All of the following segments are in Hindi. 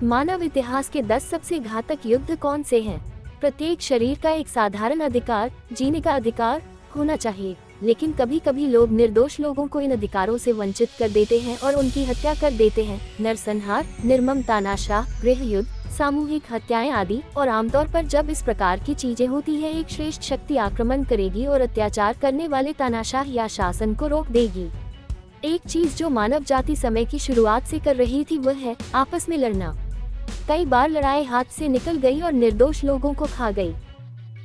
मानव इतिहास के 10 सबसे घातक युद्ध कौन से हैं? प्रत्येक शरीर का एक साधारण अधिकार, जीने का अधिकार होना चाहिए, लेकिन कभी कभी लोग निर्दोष लोगों को इन अधिकारों से वंचित कर देते हैं और उनकी हत्या कर देते हैं। नरसंहार, निर्मम तानाशाह, गृह युद्ध, सामूहिक हत्याएं आदि। और आमतौर पर जब इस प्रकार की चीजें होती है, एक श्रेष्ठ शक्ति आक्रमण करेगी और अत्याचार करने वाले तानाशाह या शासन को रोक देगी। एक चीज जो मानव जाति समय की शुरुआत से कर रही थी वह है आपस में लड़ना। कई बार लड़ाई हाथ से निकल गई और निर्दोष लोगों को खा गई।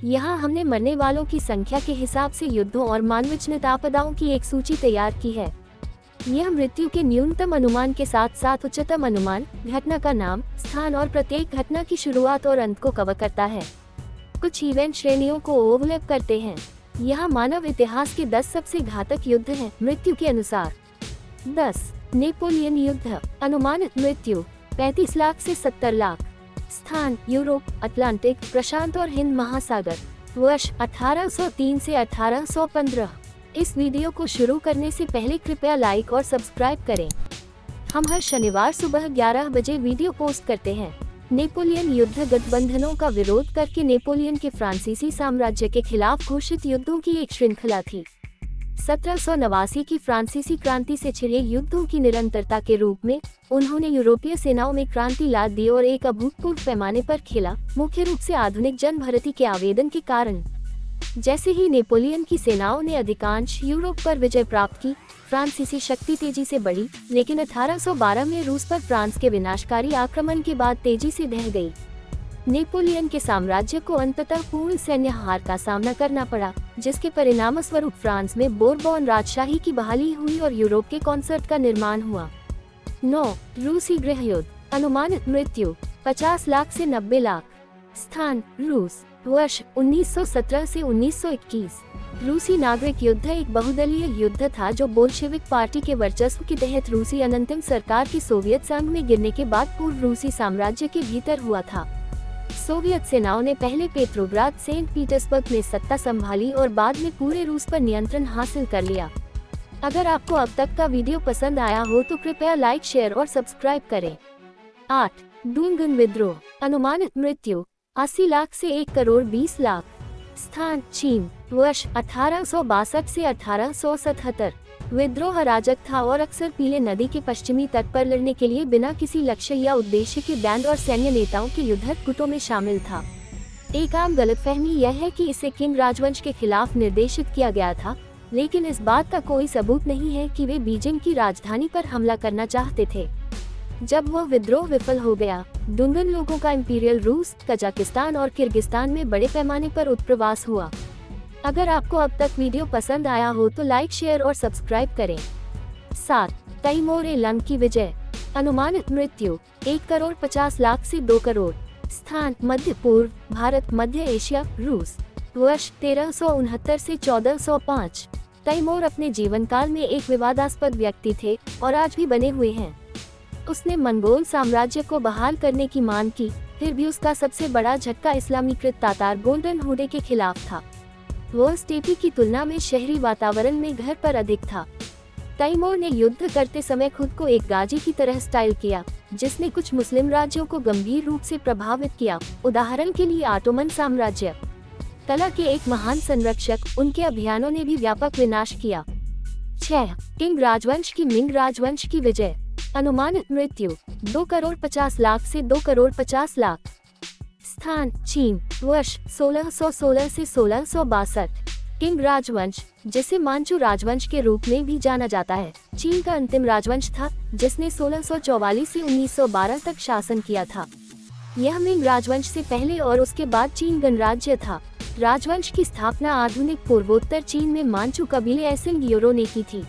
यहाँ हमने मरने वालों की संख्या के हिसाब से युद्धों और मानवजनित आपदाओं की एक सूची तैयार की है। यह मृत्यु के न्यूनतम अनुमान के साथ साथ उच्चतम अनुमान, घटना का नाम, स्थान और प्रत्येक घटना की शुरुआत और अंत को कवर करता है। कुछ इवेंट श्रेणियों को ओवरलैप करते हैं। यहाँ मानव इतिहास के 10 सबसे घातक युद्ध हैं मृत्यु के अनुसार। 10. नेपोलियन युद्ध। अनुमानित मृत्यु 35 लाख से 70 लाख। स्थान यूरोप, अटलांटिक, प्रशांत और हिंद महासागर। वर्ष 1803 से 1815। इस वीडियो को शुरू करने से पहले कृपया लाइक और सब्सक्राइब करें। हम हर शनिवार सुबह 11 बजे वीडियो पोस्ट करते हैं। नेपोलियन युद्ध गठबंधनों का विरोध करके नेपोलियन के फ्रांसीसी साम्राज्य के खिलाफ घोषित युद्धों की एक श्रृंखला थी। 1789 की फ्रांसीसी क्रांति से छिड़े युद्धों की निरंतरता के रूप में उन्होंने यूरोपीय सेनाओं में क्रांति ला दी और एक अभूतपूर्व पैमाने पर खेला, मुख्य रूप से आधुनिक जनभर्ती के आवेदन के कारण। जैसे ही नेपोलियन की सेनाओं ने अधिकांश यूरोप पर विजय प्राप्त की, फ्रांसीसी शक्ति तेजी से बढ़ी, लेकिन 1812 में रूस पर फ्रांस के विनाशकारी आक्रमण के बाद तेजी से ढह गई। नेपोलियन के साम्राज्य को अंततः पूर्ण सैन्य हार का सामना करना पड़ा, जिसके परिणामस्वरूप फ्रांस में बोरबोन राजशाही की बहाली हुई और यूरोप के कॉन्सर्ट का निर्माण हुआ। 9. रूसी गृह युद्ध। अनुमानित मृत्यु 50 लाख से 90 लाख। स्थान रूस। वर्ष 1917 से 1921। रूसी नागरिक युद्ध एक बहुदलीय युद्ध था जो बोल्शेविक पार्टी के वर्चस्व के तहत रूसी अनंतिम सरकार की सोवियत संघ में गिरने के बाद पूर्व रूसी साम्राज्य के भीतर हुआ था। सोवियत सेनाओं ने पहले पेट्रोग्राद, सेंट पीटर्सबर्ग में सत्ता संभाली और बाद में पूरे रूस पर नियंत्रण हासिल कर लिया। अगर आपको अब तक का वीडियो पसंद आया हो तो कृपया लाइक, शेयर और सब्सक्राइब करें। 8. डुंगन विद्रोह। अनुमानित मृत्यु 80 लाख से 1 करोड़ 20 लाख। स्थान चीन। वर्ष 1862 से 1877। विद्रोह अराजक था और अक्सर पीले नदी के पश्चिमी तट पर लड़ने के लिए बिना किसी लक्ष्य या उद्देश्य के बैंड और सैन्य नेताओं के युद्धक गुटों में शामिल था। एक आम गलतफहमी यह है कि इसे किंग राजवंश के खिलाफ निर्देशित किया गया था, लेकिन इस बात का कोई सबूत नहीं है कि वे बीजिंग की राजधानी पर हमला करना चाहते थे। जब वह विद्रोह विफल हो गया, डुंगन लोगों का इंपीरियल रूस, कजाकिस्तान और किर्गिस्तान में बड़े पैमाने पर उत्प्रवास हुआ। अगर आपको अब तक वीडियो पसंद आया हो तो लाइक, शेयर और सब्सक्राइब करें। 7. तैमूर लंग की विजय। अनुमानित मृत्यु 1 करोड़ 50 लाख से 2 करोड़। स्थान मध्य पूर्व, भारत, मध्य एशिया, रूस। वर्ष 1369 से 1405। तैमूर अपने जीवन काल में एक विवादास्पद व्यक्ति थे और आज भी बने हुए हैं। उसने मंगोल साम्राज्य को बहाल करने की मांग की, फिर भी उसका सबसे बड़ा झटका इस्लामीकृत तातार गोल्डन हुडे के खिलाफ था। वह स्टेपी की तुलना में शहरी वातावरण में घर पर अधिक था। तैमूर ने युद्ध करते समय खुद को एक गाजी की तरह स्टाइल किया, जिसने कुछ मुस्लिम राज्यों को गंभीर रूप से प्रभावित किया, उदाहरण के लिए ऑटोमन साम्राज्य। कला के एक महान संरक्षक, उनके अभियानों ने भी व्यापक विनाश किया। 6. किंग राजवंश की मिंग राजवंश की विजय। अनुमानित मृत्यु 2 करोड़ 50 लाख से 2 करोड़ 50 लाख। स्थान चीन। वर्ष 1616 से 1662। किंग राजवंश, जिसे मांचू राजवंश के रूप में भी जाना जाता है, चीन का अंतिम राजवंश था जिसने 1644 से 1912 तक शासन किया था। यह मिंग राजवंश से पहले और उसके बाद चीन गणराज्य था। राजवंश की स्थापना आधुनिक पूर्वोत्तर चीन में मांचू कबीले एसिंग योरो ने की थी।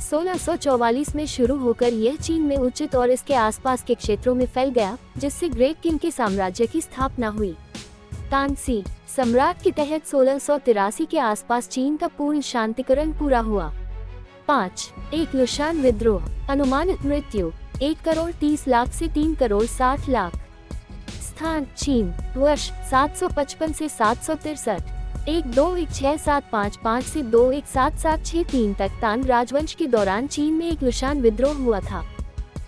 1644 में शुरू होकर यह चीन में उचित और इसके आसपास के क्षेत्रों में फैल गया, जिससे ग्रेट किंग के साम्राज्य की स्थापना हुई। तानसी सम्राट के तहत 1683 के आसपास चीन का पूर्ण शांतिकरण पूरा हुआ। 5. एक लुशान विद्रोह। अनुमानित मृत्यु 1 करोड़ 30 लाख से 3 करोड़ 60 लाख। स्थान चीन। वर्ष 755 से 763। 121675 से 217763 तक तांग राजवंश के दौरान चीन में एक लुशान विद्रोह हुआ था।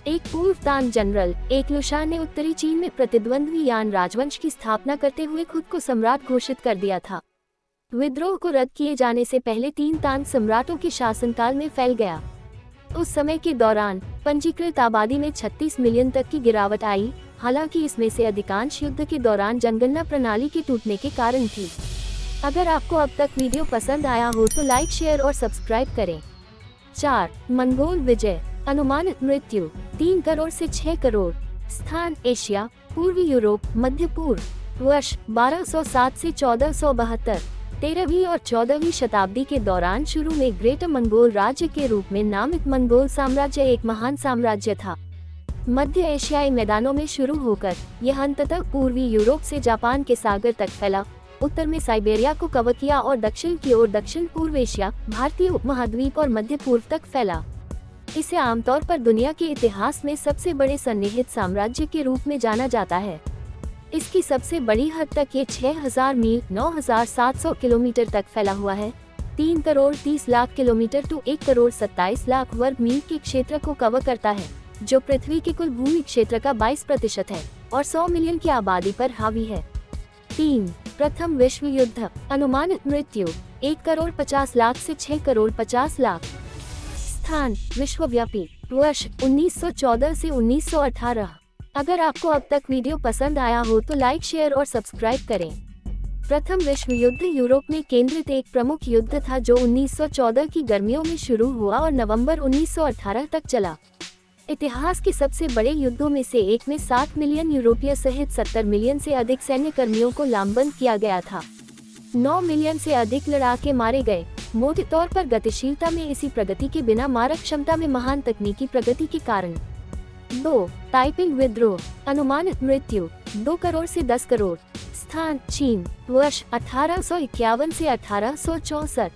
एक पूर्व तान जनरल एकलुशान ने उत्तरी चीन में प्रतिद्वंद्वी यान राजवंश की स्थापना करते हुए खुद को सम्राट घोषित कर दिया था। विद्रोह को रद्द किए जाने से पहले 3 तान सम्राटों के शासनकाल में फैल गया। उस समय के दौरान पंजीकृत आबादी में 36 मिलियन तक की गिरावट आई, हालांकि इसमें से अधिकांश युद्ध के दौरान जनगणना प्रणाली के टूटने के कारण थी। अगर आपको अब तक वीडियो पसंद आया हो तो लाइक, शेयर और सब्सक्राइब करें। 4. मंगोल विजय। अनुमानित मृत्यु 3 करोड़ से 6 करोड़। स्थान एशिया, पूर्वी यूरोप, मध्य पूर्व। वर्ष 1207 से 1472। 13वीं और 14वीं शताब्दी के दौरान शुरू में ग्रेटर मंगोल राज्य के रूप में नामित मंगोल साम्राज्य एक महान साम्राज्य था। मध्य एशियाई मैदानों में शुरू होकर यह अंततः पूर्वी यूरोप से जापान के सागर तक फैला, उत्तर में साइबेरिया को कवर किया और दक्षिण की ओर दक्षिण पूर्व एशिया, भारतीय उपमहाद्वीप और मध्य पूर्व तक फैला। इसे आमतौर पर दुनिया के इतिहास में सबसे बड़े सन्निहित साम्राज्य के रूप में जाना जाता है। इसकी सबसे बड़ी हद तक ये 6000 मील 9700 किलोमीटर तक फैला हुआ है। 3 करोड़ 30 लाख किलोमीटर टू 1 करोड़ 27 लाख वर्ग मील के क्षेत्र को कवर करता है, जो पृथ्वी के कुल भूमि क्षेत्र का 22% है और 100 मिलियन की आबादी पर हावी है। 3. प्रथम विश्व युद्ध। अनुमानित मृत्यु 1 करोड़ 50 लाख से 6 करोड़ 50 लाख। स्थान विश्वव्यापी। वर्ष 1914 से 1918। अगर आपको अब तक वीडियो पसंद आया हो तो लाइक, शेयर और सब्सक्राइब करें। प्रथम विश्व युद्ध यूरोप में केंद्रित एक प्रमुख युद्ध था जो 1914 की गर्मियों में शुरू हुआ और नवंबर 1918 तक चला। इतिहास के सबसे बड़े युद्धों में से एक में 60 मिलियन यूरोपीय सहित 70 मिलियन से अधिक सैन्य कर्मियों को लामबंद किया गया था। 9 मिलियन से अधिक लड़ाके मारे गए। मोटे तौर पर गतिशीलता में इसी प्रगति के बिना मारक क्षमता में महान तकनीकी प्रगति के कारण। 2. ताइपिंग विद्रोह। अनुमानित मृत्यु 2 करोड़ से 10 करोड़। स्थान चीन। वर्ष 1851 से 1864।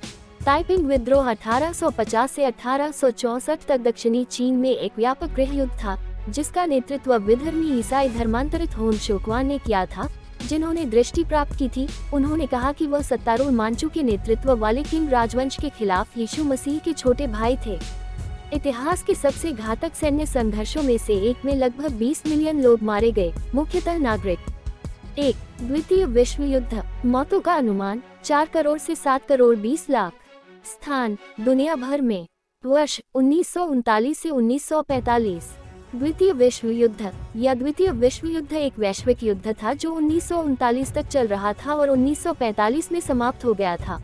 ताइपिंग विद्रोह 1850 से 1864 तक दक्षिणी चीन में एक व्यापक गृह युद्ध था, जिसका नेतृत्व विधर्मी ईसाई धर्मांतरित होन शोकवान ने किया था, जिन्होंने दृष्टि प्राप्त की थी। उन्होंने कहा कि वह सत्तारूढ़ मांचू के नेतृत्व वाले किंग राजवंश के खिलाफ यीशु मसीह के छोटे भाई थे। इतिहास के सबसे घातक सैन्य संघर्षों में से एक में लगभग 20 मिलियन लोग मारे गए, मुख्यतः नागरिक। 1. द्वितीय विश्व युद्ध। मौतों का अनुमान 4 करोड़ से 7 करोड़ 20 लाख। स्थान दुनिया भर में। वर्ष 1939 से 1945। द्वितीय विश्व युद्ध या द्वितीय विश्व युद्ध एक वैश्विक युद्ध था जो 1939 तक चल रहा था और 1945 में समाप्त हो गया था।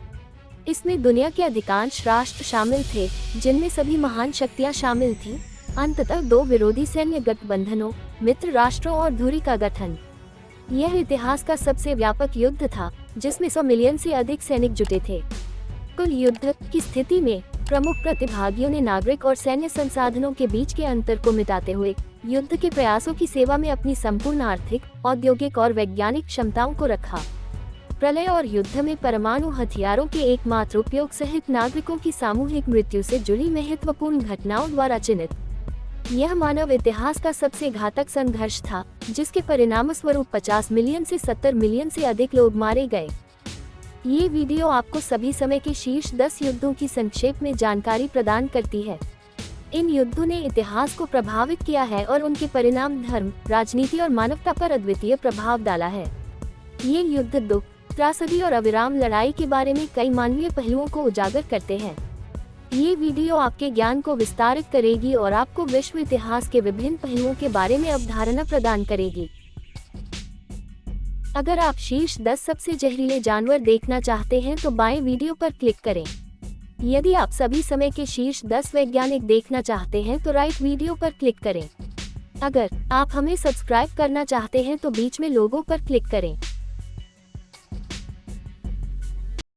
इसमें दुनिया के अधिकांश राष्ट्र शामिल थे, जिनमें सभी महान शक्तियां शामिल थीं। अंततः 2 विरोधी सैन्य गठबंधनों, मित्र राष्ट्रों और धुरी का गठन। यह इतिहास का सबसे व्यापक युद्ध था, जिसमें 100 मिलियन से अधिक सैनिक जुटे थे। कुल युद्ध की स्थिति में प्रमुख प्रतिभागियों ने नागरिक और सैन्य संसाधनों के बीच के अंतर को मिटाते हुए युद्ध के प्रयासों की सेवा में अपनी संपूर्ण आर्थिक, औद्योगिक और वैज्ञानिक क्षमताओं को रखा। प्रलय और युद्ध में परमाणु हथियारों के एकमात्र उपयोग सहित नागरिकों की सामूहिक मृत्यु से जुड़ी महत्वपूर्ण घटनाओं द्वारा चिन्हित यह मानव इतिहास का सबसे घातक संघर्ष था, जिसके परिणामस्वरूप 50 मिलियन से 70 मिलियन से अधिक लोग मारे गए। ये वीडियो आपको सभी समय के शीर्ष 10 युद्धों की संक्षेप में जानकारी प्रदान करती है। इन युद्धों ने इतिहास को प्रभावित किया है और उनके परिणाम धर्म, राजनीति और मानवता पर अद्वितीय प्रभाव डाला है। ये युद्ध दुख, त्रासदी और अविराम लड़ाई के बारे में कई मानवीय पहलुओं को उजागर करते हैं। ये वीडियो आपके ज्ञान को विस्तारित करेगी और आपको विश्व इतिहास के विभिन्न पहलुओं के बारे में अवधारणा प्रदान करेगी। अगर आप शीर्ष 10 सबसे जहरीले जानवर देखना चाहते हैं तो बाएं वीडियो पर क्लिक करें। यदि आप सभी समय के शीर्ष 10 वैज्ञानिक देखना चाहते हैं तो राइट वीडियो पर क्लिक करें। अगर आप हमें सब्सक्राइब करना चाहते हैं तो बीच में लोगो पर क्लिक करें।